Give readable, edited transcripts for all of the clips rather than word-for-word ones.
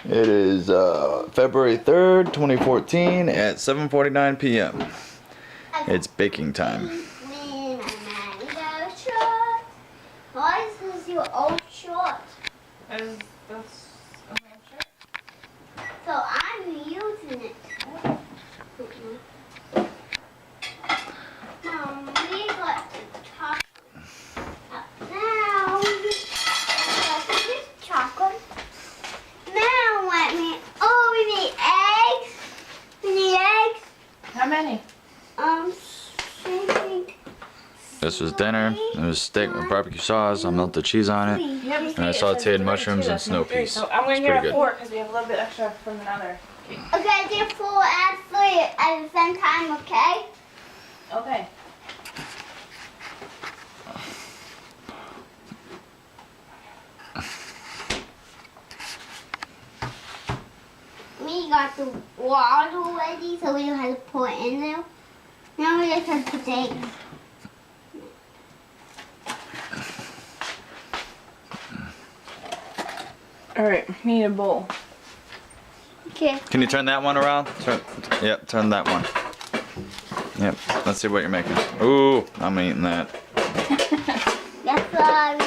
It is February 3rd, 2014 at 7:49 p.m. It's baking time. Why is this your old short? That's a old shirt. So I'm using it. We got the chocolate. Now, this chocolate. Now let me. Oh, we need eggs. We need eggs. How many? This was dinner. It was steak with barbecue sauce. I melted cheese on it. And I sauteed mushrooms and snow peas. So I'm going to It's get pretty a 4 because we have a little bit extra from another cake. Okay, do 4 and 3 at the same time, okay? Okay. We got the water ready, so we don't have to pour it in there. Now we just have to put eggs. Alright, need a bowl. Okay. Can you turn that one around? Yep, turn that one. Yep, let's see what you're making. Ooh, I'm eating that. That's what I'm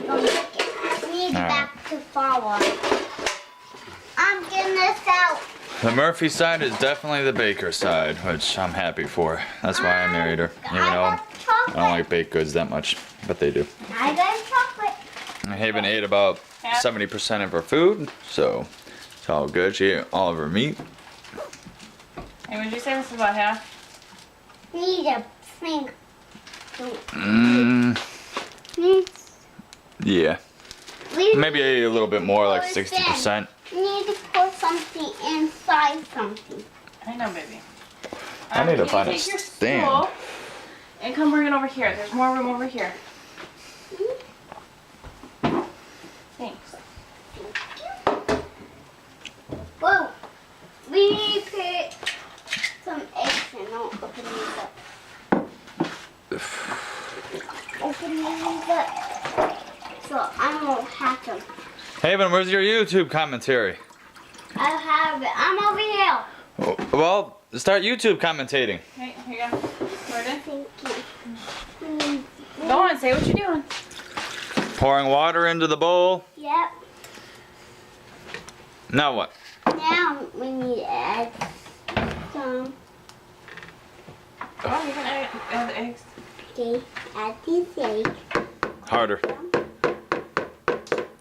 going to make it. We need back to flour. I'm getting this out. The Murphy side is definitely the baker side, which I'm happy for. That's why I married her. Even though I don't like baked goods that much, but they do. I got chocolate. Haven ate about 70% of her food, so it's all good. She ate all of her meat. Hey, would you say this is about half? We need a thing. Yeah. Maybe a little bit more, like 60%. We need to put something inside something. I know, baby. I need to Can find you a take your stand. stool and come bring it over here. There's more room over here. Thanks. Whoa. We need to put some eggs in. I'll open these up. Open these up. So I won't hack them. Haven, where's your YouTube commentary? I have it. I'm over here. Well, start YouTube commentating. Hey, here you go. Jordan. Thank you. Go on, say what you're doing. Pouring water into the bowl. Yep. Now what? Now we need to add some. Oh, you can add the eggs. Okay, add these eggs. Harder.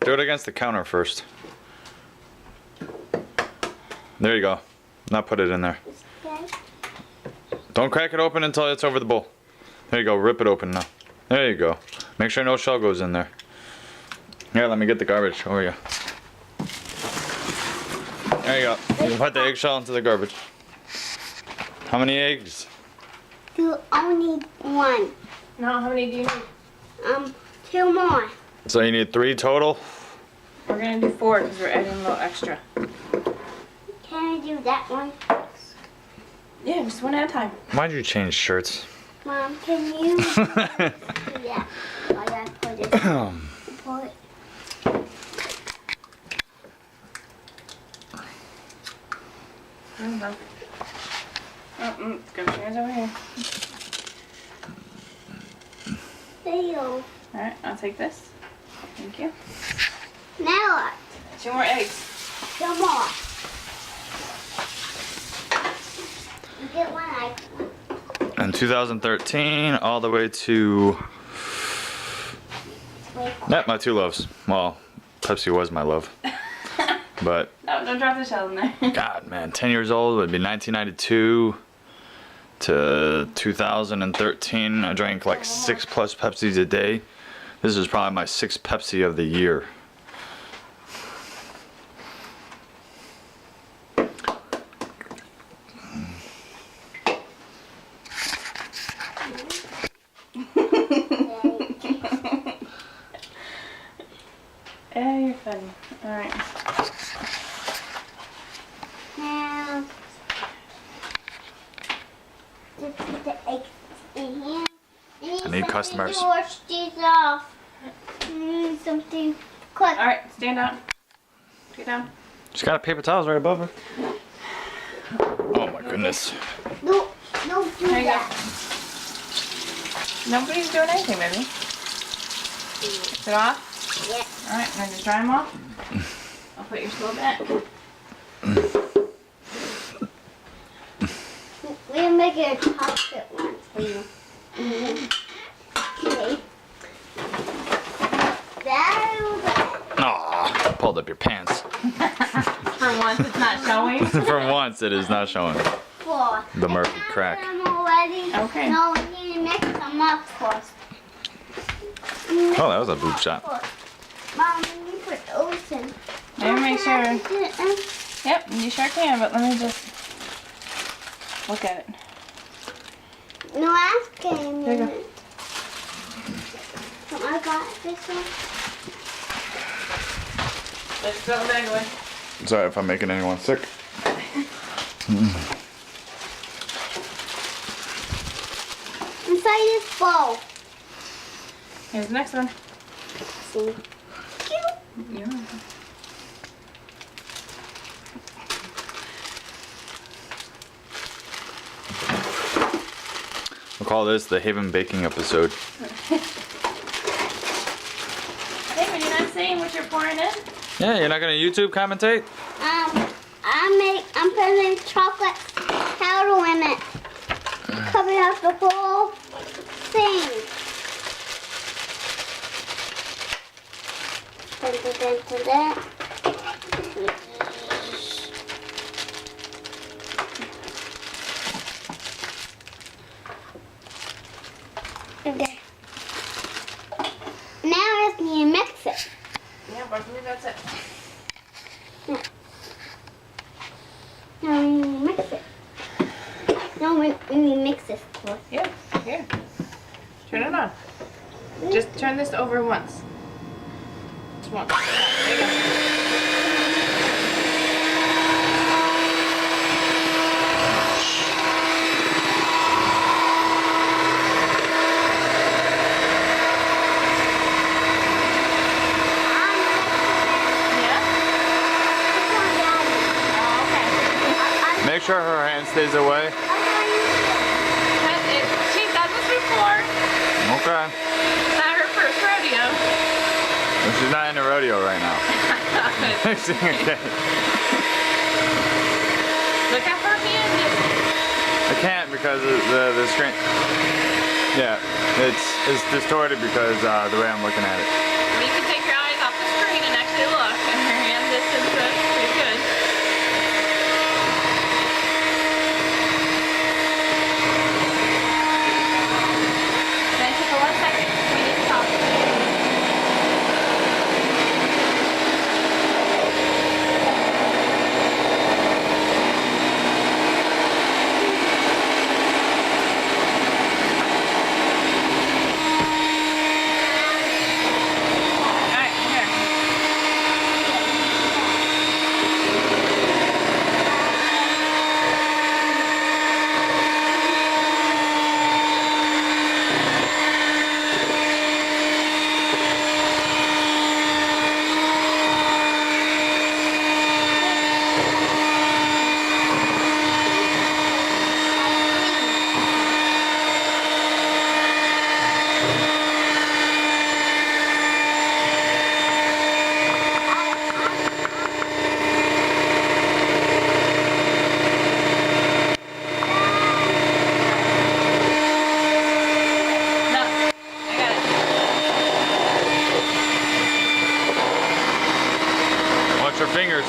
Do it against the counter first. There you go. Now put it in there. Okay. Don't crack it open until it's over the bowl. There you go. Rip it open now. There you go. Make sure no shell goes in there. Here, let me get the garbage. Over you. There you go. You can put the eggshell into the garbage. How many eggs? You only need 1. No, how many do you need? 2 more. So you need 3 total? We're going to do 4 because we're adding a little extra. Can I do that one? Yeah, just one at a time. Why'd you change shirts? Mom, can you? Yeah. I gotta put it. Put it. Good chairs over here. There you go. Alright, I'll take this. Thank you. Now what? 2 more eggs. 2 more. You get 1 egg. In 2013, all the way to... Not my 2 loves. Well, Pepsi was my love. But... No, don't drop the shell in there. God, man, 10 years old would be 1992 to 2013. I drank like 6+ Pepsis a day. This is probably my 6th Pepsi of the year. Yeah, you're funny. Alright. Now, just put the eggs in here. I need customers. To wash these off. Something quick. Alright, stand up. Get down. She's got a paper towels right above her. Oh my goodness. No, don't do There you go. that. Nobody's doing anything, baby. Is it off? Yeah. Alright, now just dry them off. I'll put your slow back. We're making a chocolate one for you. Okay. Aw, pulled up your pants. For once, it's not showing. For once, it is not showing. Four. The Murphy crack. I'm already. Okay. No, we need to mix them up first. Oh, that was a boob shot. Mom, you put those in. Let me make sure. Yep, you sure can, but let me just look at it. No, ask him. There you go. So I got this one. Let's throw the bag away. Sorry if I'm making anyone sick. Inside this bowl. Here's the next one. See. Yeah. We'll call this the Haven Baking episode. Hey, but you're not saying what you're pouring in? Yeah, you're not gonna YouTube commentate? I'm putting chocolate powder in it. Covering up the whole thing. Dun, dun, dun, dun, dun. Okay. Now I just need to mix it. Yeah, but I believe that's it. Now we need to mix it. Now we need to mix this, of course. Yeah, here. Turn it on. Just turn this over once. Just once. There you go. Yeah? Oh, okay. Make sure her hand stays away. She's done this before. Okay. It's not her first rodeo. Well, she's not in the rodeo right now. Okay. Look at her hand. I can't because of the screen. Yeah, it's distorted because the way I'm looking at it. You can take your eyes off the screen and actually look, and her hand distance is pretty good. Can I take a 1 second? We need to talk. Alright, here. No, I got it. Watch your fingers.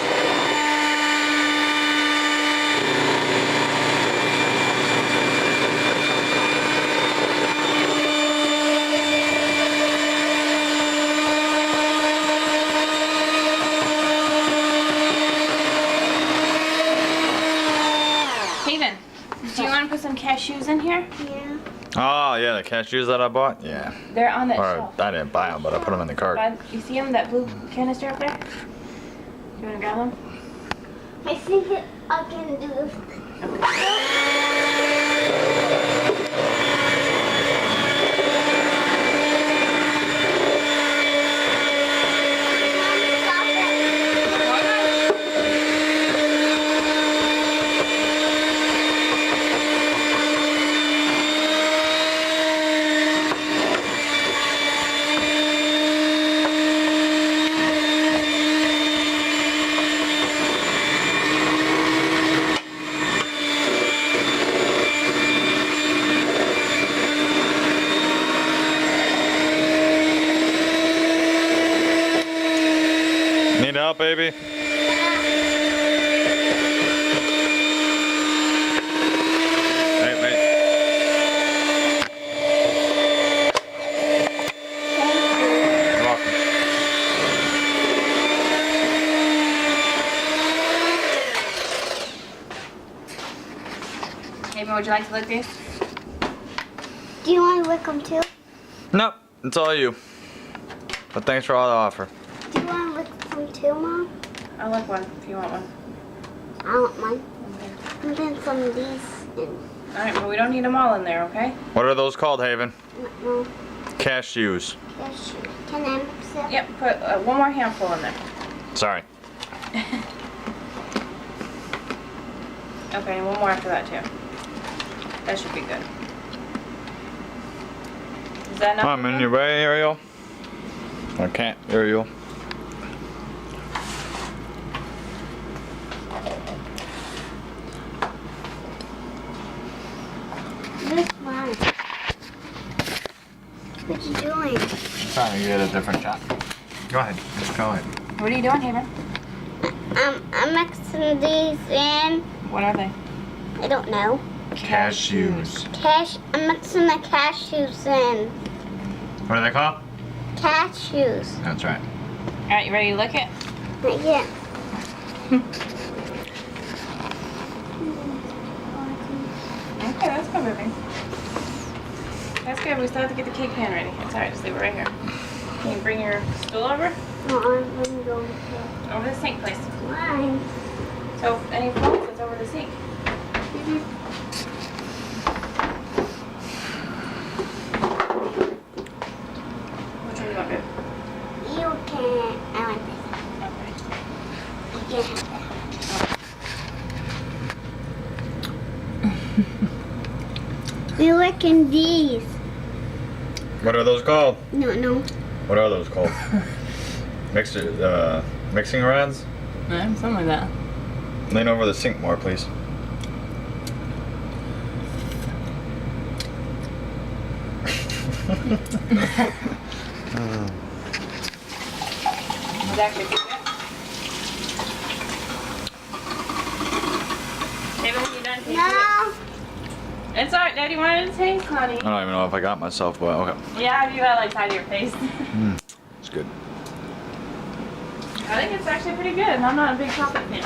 Haven, do you want to put some cashews in here? Yeah. Oh yeah, the cashews that I bought. Yeah. They're on that Or shelf. I didn't buy them, but I put them in the cart. You see them, that blue canister up there? You want to grab them? I think that I can do this. Stop it. Hold on. Need help, baby? Wait. You're welcome. Haven, would you like to lick these? Do you want to lick them too? Nope, it's all you. But thanks for all the offer. Do you want to lick them too, Mom? I'll lick one if you want one. I want mine. Okay. And then some of these. Alright, but we don't need them all in there, okay? What are those called, Haven? No. Cashews. Yes. Can I mix it? Yep, put one more handful in there. Sorry. Okay, and one more after that too. That should be good. Is that enough? I'm in your way, Ariel. I can't, Ariel. This one. What you doing? Trying to get a different shot. Go ahead. Just go ahead. What are you doing, Haven? I'm mixing these in. What are they? I don't know. Cashews. I'm mixing the cashews in. What are they called? Cashews. That's right. Alright, you ready to lick it? Not yet. Okay, that's good, baby. That's good. We still have to get the cake pan ready. It's alright, just leave it right here. Can you bring your stool over? No, I'm going to Over the sink, please. mine. So, any floats, it's over the sink. Which one do you want, babe? You can. I want this. Okay. You can have that. We're licking these. What are those called? No. What are those called? Mixing rods? Yeah, something like that. Lean over the sink more, please. Was that good? David, when you're done tasting No. it. It's alright, Daddy wanted to taste, honey. I don't even know if I got myself, but okay. Yeah, you got like side of your face. It's good. I think it's actually pretty good, and I'm not a big chocolate fan.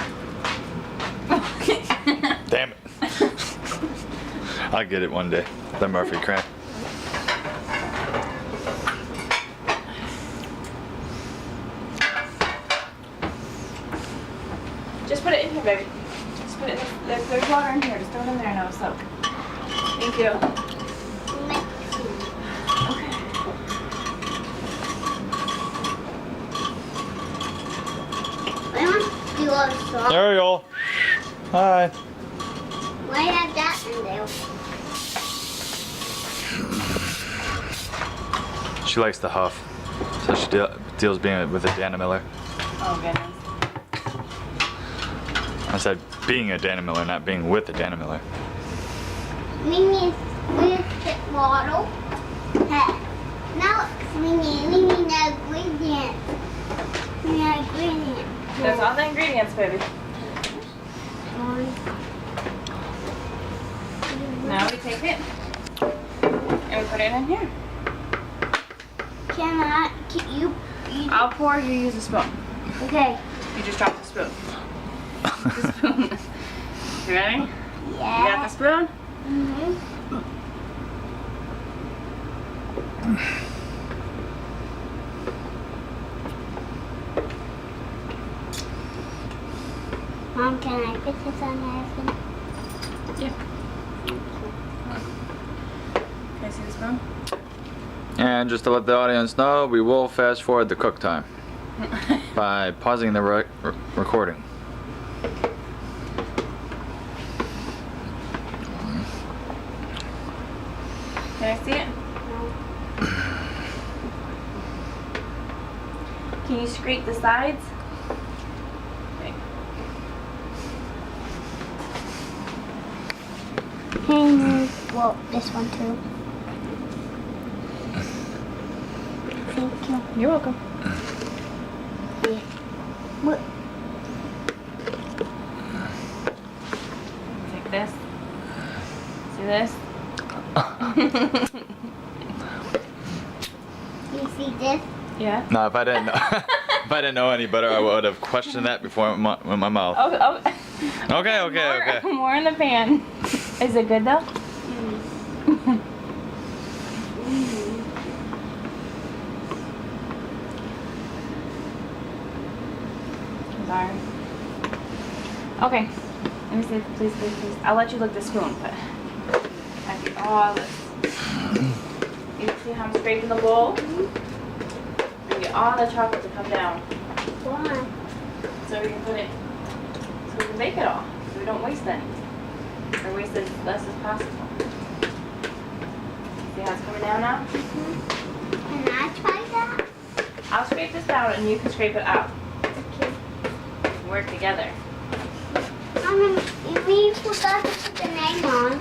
Damn it. I'll get it one day. The Murphy crack. Just put it in here, baby. Just put it in there's water in here. Just throw it in there and it'll soak. Thank you. Okay. I want to do all the sauce. Ariel. Hi. Why have that in there? She likes to huff. So she deals being with a Dana Miller. Oh, goodness. I said being a Dana Miller, not being with a Dana Miller. Mimi is with the bottle. Hey. Now we need the ingredients. We need ingredients. That's all the ingredients, baby. Now we take it and we put it in here. Can you? I'll pour, you use a spoon. Okay. You just dropped the spoon. The spoon. You ready? You got Yeah. the spoon? Mm-hmm. Mom, can I put this on everything? Yeah. Can I see the spoon? And just to let the audience know, we will fast forward the cook time by pausing the recording. Can I see it? Can you scrape the sides? Okay. Well, this one too. Thank you. You're welcome. Yeah. What? Take this. See this? You see this? Yeah. No, if I didn't know, if I didn't know any better, I would have questioned that before with my mouth. Oh. Okay. More in the pan. Is it good though? Sorry. Okay. Let me see. Please. I'll let you lick the spoon, but I get all this. You see how I'm scraping the bowl? And get all the chocolate to come down. Why? So we can put it, so we can bake it all, so we don't waste any. Or waste as less as possible. See how it's coming down now? Can I try that? I'll scrape this down and you can scrape it out. Okay. Work together. We forgot to put the name on.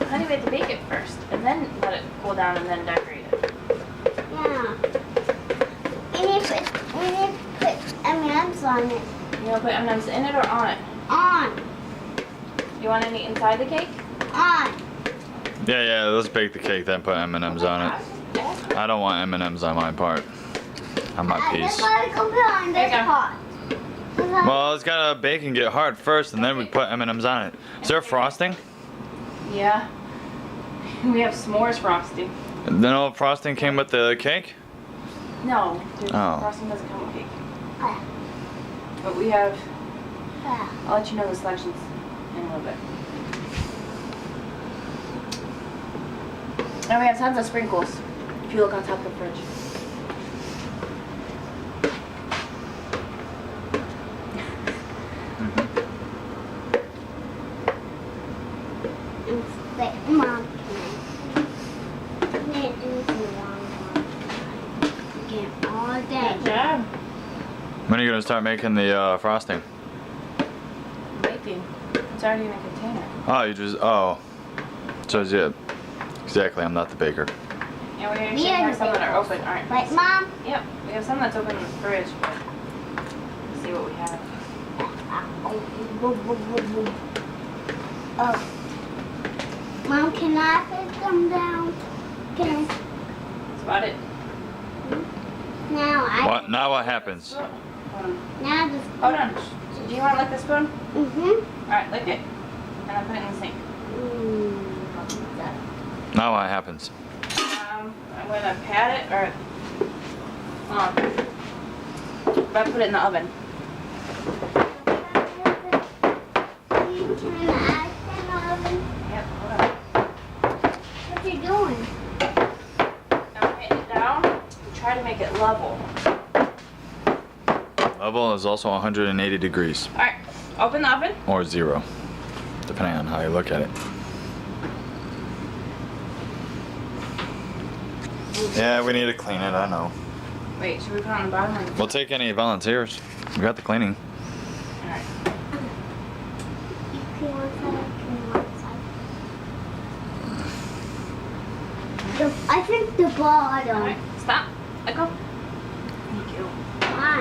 Honey, we have to bake it first, and then let it cool down and then decorate it. Yeah. We need to put M&M's on it. You want to put M&M's in it or on it? On. You want any inside the cake? On. Yeah. Let's bake the cake, then put M&Ms on it. Yeah. I don't want M&Ms on my part. On my That's piece. why we can put on There this you go. pot. Well, it's gotta bake and get hard first, and then we put M&Ms on it. Is there frosting? Yeah. We have s'mores frosting. No frosting came with the cake? No, Oh. frosting doesn't come with cake. Ah, But we have, ah. I'll let you know the selections in a little bit. And we have tons of sprinkles, if you look on top of the fridge. It's like, Mom, can I do some long again all day? Good job. When are you gonna start making the frosting? Baking. It's already in a container. Oh, you just, oh. So, yeah. Exactly, I'm not the baker. Yeah, we Me actually and have some that are bagels. open. All right. Right, Mom? Yep, we have some that's open in the fridge, but let's see what we have. Oh. Mom, can I put them down? Can That's about it. now What? Now what happens? Hold on. now this. Hold on. So do you want to lick the spoon? Mhm. All right, lick it, and I'll put it in the sink. Now what happens? I'm gonna pat it, or but put it in the oven. Can you turn the ice in the oven? Yep, hold on. What you doing? I'm hitting it down. We try to make it level. Level is also 180 degrees. All right, open the oven. Or 0. Depending on how you look at it. Yeah, we need to clean it, I know. Wait, should we put it on the bottom or the We'll take any volunteers. We got the cleaning. All right. You clean one side, I clean one side. I think the All bottom. right, stop. Let go. Thank you. Why?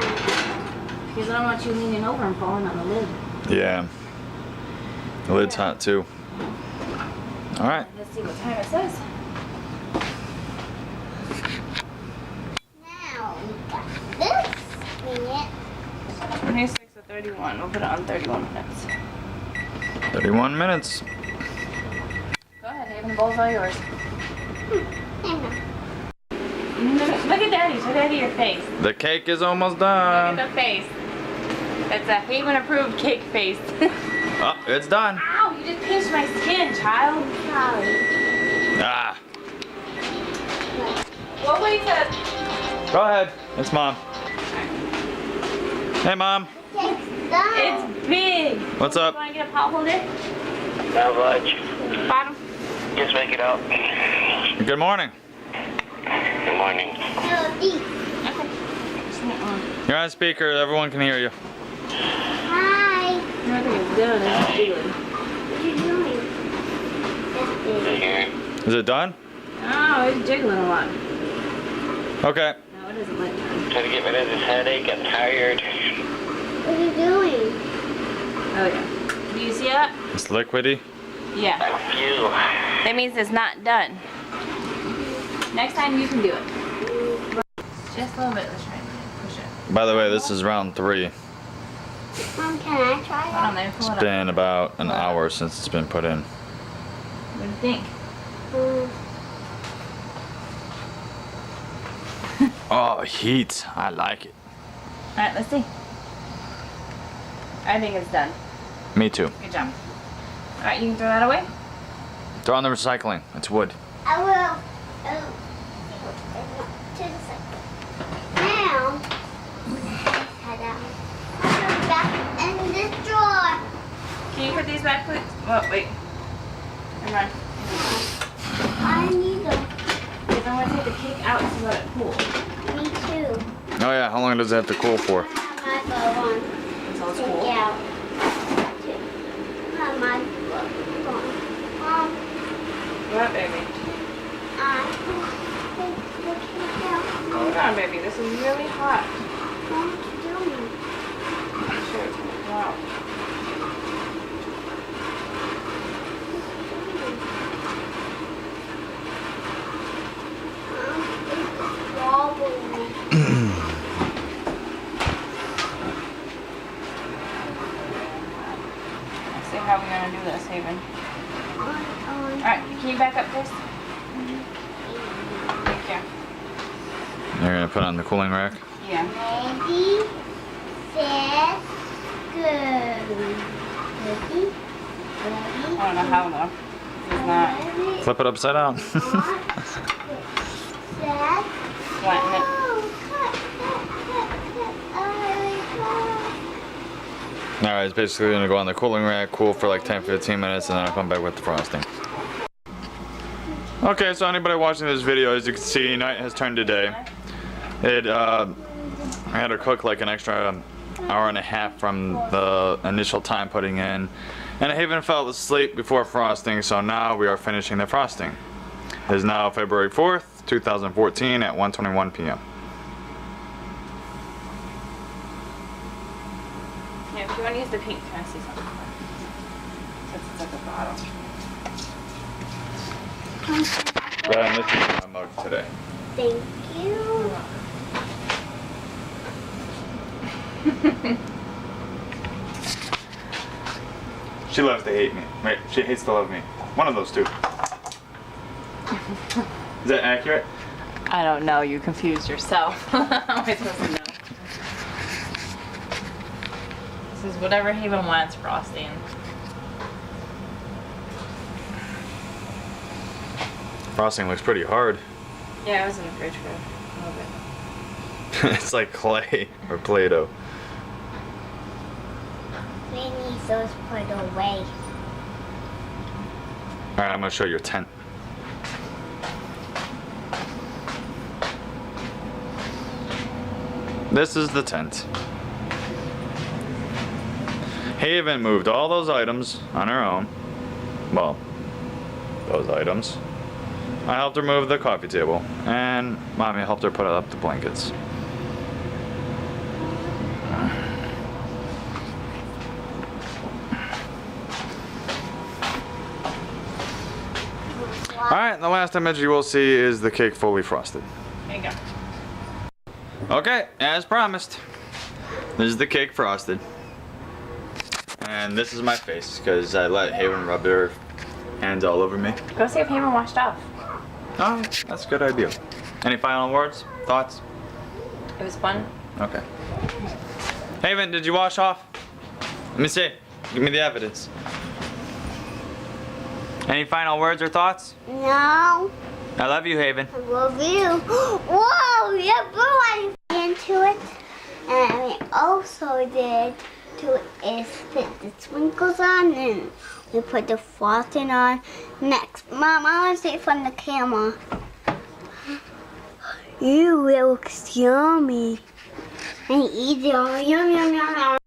Because I don't want you leaning over and falling on the lid. Yeah. The lid's hot too. Alright. Let's see what time it says. Now we got this minute. 26 to 31. We'll put it on 31 minutes. 31 minutes. Go ahead, Haven. The bowl's all yours. Hang on. Look at Daddy. Show Daddy your face. The cake is almost Look done. at the face. It's a Haven approved cake face. Oh, it's done. Ow, you just pinched my skin, child. Sorry. Ah. We'll wait to... Go ahead. It's Mom. Hey, Mom. Cake's done. It's big. What's up? You want to get a pot holder? Not much. Bottom. Just make it out. Good morning. Good morning. Little deep. Okay. Just want one. You're on speaker. Everyone can hear you. Hi. Nothing is done. It's jiggling. What you doing? That's big. Here. Is it done? Oh, it's jiggling a lot. Okay. No, it isn't like that. Trying to get rid of this headache. I'm tired. Ooh. There we go. Do you see that? It's liquidy. Yeah. Phew. That means it's not done. Next time you can do it. Just a little bit. Let's try and push it. By the way, this is round 3. Mom, can I try Hold on, it? let me pull It's it up. been about an hour since it's been put in. What do you think? Oh, heat. I like it. Alright, let's see. I think it's done. Me too. Good job. Alright, you can throw that away. Throw on the recycling. It's wood. I will. To the side. Now, head out. Put them back in this drawer. Can you put these back, please? Oh, wait. Never mind. I need them. Because I'm going to take the cake out to let it cool. Me too. Oh yeah, how long does it have to cool for? I have my glove on. Until it's Take cool. it out. I have my glove on. What, baby? I think the cake out. Hold on, baby. This is really hot. What are you doing? Sure, it's going to go out. It's wobbly. Let's see how we're going to do this, Haven. Alright, can you back up, please? Thank you. You're gonna put on the cooling rack. Yeah. Ready, set, go. Ready, I don't know how though. It's not ready, Flip it upside down. set, flatten it. go. Cut. Alright, it's basically gonna go on the cooling rack, cool for like 10-15 minutes, and then I'll come back with the frosting. Okay, so anybody watching this video, as you can see, night has turned to day. I had to cook like an extra hour and a half from the initial time putting in. And Haven fell asleep before frosting, so now we are finishing the frosting. It is now February 4th, 2014 at 1:21 p.m. Yeah, if you want to use the pink, can I see something? Since it's at the bottom. But I'm missing my mug today. Thank you. She loves to hate me. Wait, she hates to love me. One of those two. Is that accurate? I don't know. You confused yourself. How am I supposed to know? This is whatever Haven wants frosting. Frosting looks pretty hard. Yeah, I was in the fridge for a little bit. It's like clay or Play-Doh. We need those put away. Alright, I'm gonna show your tent. This is the tent. Haven moved all those items on her own. Well, those items. I helped her move the coffee table, and Mommy helped her put up the blankets. Alright, the last image you will see is the cake fully frosted. There you go. Okay, as promised, this is the cake frosted. And this is my face, because I let Haven rub her hands all over me. Go see if Haven washed off. Oh, that's a good idea. Any final words? Thoughts? It was fun. Okay. Haven, did you wash off? Let me see. Give me the evidence. Any final words or thoughts? No. I love you, Haven. I love you. Whoa, yeah, blue I into it. And we also did to is put the sprinkles on and we put the frosting on. Next, Mom, I want to see it from the camera. Ew, it looks yummy. And eat it all. Yum, yum, yum, yum.